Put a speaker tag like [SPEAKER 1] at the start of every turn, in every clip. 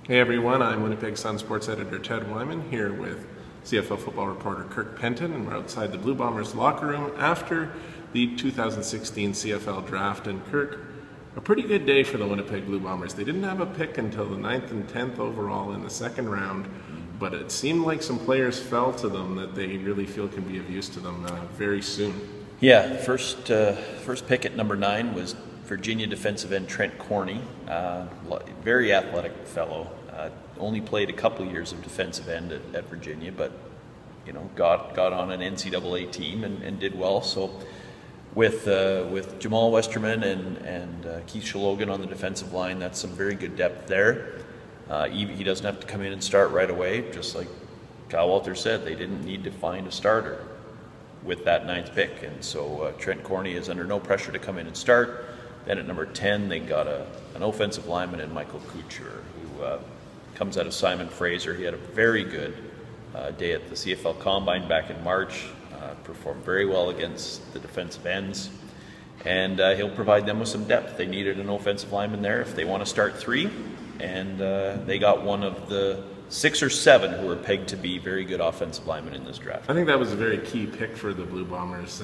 [SPEAKER 1] Hey everyone, I'm Winnipeg Sun Sports editor Ted Wyman here with CFL football reporter Kirk Penton, and we're outside the Blue Bombers locker room after the 2016 CFL draft. And Kirk, a pretty good day for the Winnipeg Blue Bombers. They didn't have a pick until the 9th and 10th overall in the second round, but it seemed like some players fell to them that they really feel can be of use to them very soon.
[SPEAKER 2] Yeah, first pick at number 9 was Virginia defensive end Trent Corney, very athletic fellow. Only played a couple years of defensive end at Virginia, but got on an NCAA team and did well. So with Jamal Westerman and Keith Shalogan on the defensive line, that's some very good depth there. He doesn't have to come in and start right away, just like Kyle Walters said. They didn't need to find a starter with that 9th pick, and so Trent Corney is under no pressure to come in and start. Then at number 10, they got an offensive lineman in Michael Couture, who comes out of Simon Fraser. He had a very good day at the CFL Combine back in March, performed very well against the defensive ends, and he'll provide them with some depth. They needed an offensive lineman there if they want to start 3, and they got one of the 6 or 7 who were pegged to be very good offensive linemen in this draft.
[SPEAKER 1] I think that was a very key pick for the Blue Bombers.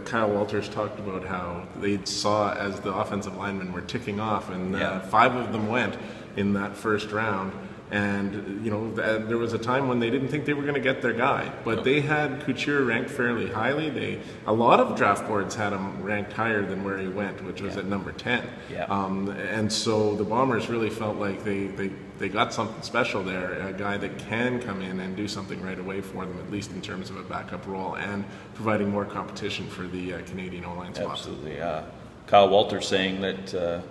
[SPEAKER 1] Kyle Walters talked about how they saw as the offensive linemen were ticking off, and 5 of them went in that first round. And there was a time when they didn't think they were going to get their guy, but they had Couture ranked fairly highly. A lot of draft boards had him ranked higher than where he went, which was at number 10. And so the Bombers really felt like they got something special there, a guy that can come in and do something right away for them, at least in terms of a backup role and providing more competition for the Canadian O-line spot.
[SPEAKER 2] Absolutely. Kyle Walters saying that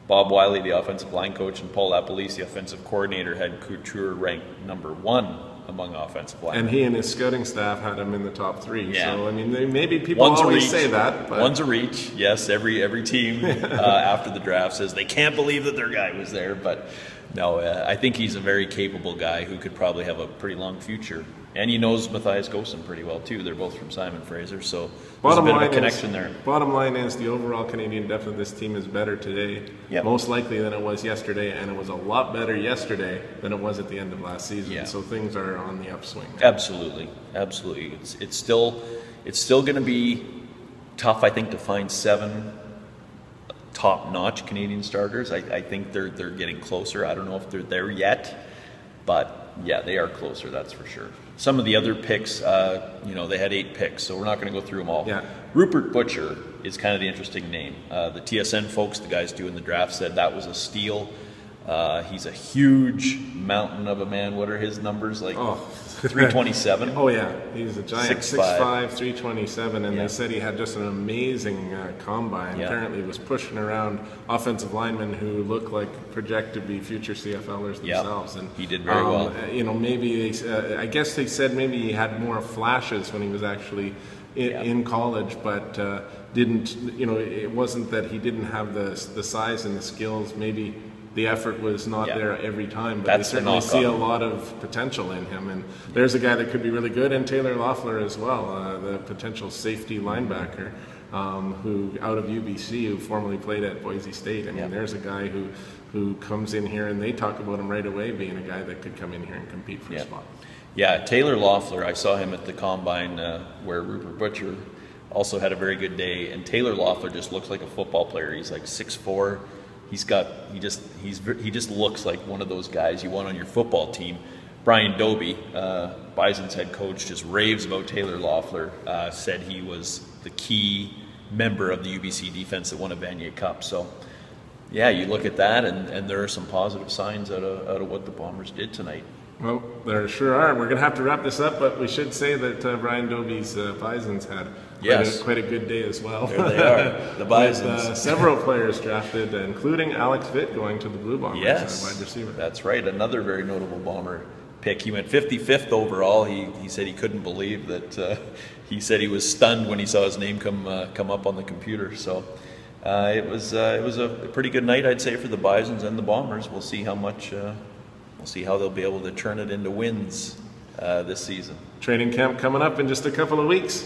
[SPEAKER 2] Bob Wiley, the offensive line coach, and Paul Lapalisse, the offensive coordinator, had Couture ranked number 1 among offensive linemen.
[SPEAKER 1] And he and his scouting staff had him in the top 3. Yeah. So, I mean, maybe people always say that. But
[SPEAKER 2] one's a reach. Yes, every team after the draft says they can't believe that their guy was there. But no, I think he's a very capable guy who could probably have a pretty long future. And he knows Matthias Gosen pretty well, too. They're both from Simon Fraser, so there's a bit of a connection there.
[SPEAKER 1] Bottom line is the overall Canadian depth of this team is better today, most likely than it was yesterday, and it was a lot better yesterday than it was at the end of last season. So things are on the upswing now.
[SPEAKER 2] Absolutely. It's still going to be tough, I think, to find 7 top-notch Canadian starters. I think they're getting closer. I don't know if they're there yet, but yeah, they are closer, that's for sure. Some of the other picks, they had 8 picks, so we're not going to go through them all. Rupert Butcher is kind of the interesting name. The TSN folks, the guys doing the draft, said that was a steal. He's a huge mountain of a man. What are his numbers? 327?
[SPEAKER 1] Oh, yeah. He's a giant. 6'5", 327, and they said he had just an amazing combine. Apparently was pushing around offensive linemen who look like project to be future CFLers themselves. And
[SPEAKER 2] he did very well.
[SPEAKER 1] Maybe I guess they said maybe he had more flashes when he was actually in college, but didn't. It wasn't that he didn't have the size and the skills. Maybe the effort was not there every time, but they certainly see a lot of potential in him. And there's a guy that could be really good, and Taylor Loeffler as well, the potential safety linebacker who out of UBC, who formerly played at Boise State. I mean, there's a guy who comes in here, and they talk about him right away being a guy that could come in here and compete for a spot.
[SPEAKER 2] Yeah, Taylor Loeffler, I saw him at the Combine where Rupert Butcher also had a very good day, and Taylor Loeffler just looks like a football player. He's like 6'4". He just looks like one of those guys you want on your football team. Brian Doby, Bison's head coach, just raves about Taylor Loeffler. Said he was the key member of the UBC defense that won a Vanier Cup. So, yeah, you look at that, and there are some positive signs out of what the Bombers did tonight.
[SPEAKER 1] Well, there sure are. We're going to have to wrap this up, but we should say that Brian Doby's Bisons had quite a good day as well.
[SPEAKER 2] There they are, the Bisons.
[SPEAKER 1] With, several players drafted, including Alex Vitt going to the Blue Bombers as wide receiver.
[SPEAKER 2] That's right, another very notable Bomber pick. He went 55th overall. He said he couldn't believe that. He said he was stunned when he saw his name come up on the computer. So it was a pretty good night, I'd say, for the Bisons and the Bombers. We'll see how much. We'll see how they'll be able to turn it into wins this season.
[SPEAKER 1] Training camp coming up in just a couple of weeks.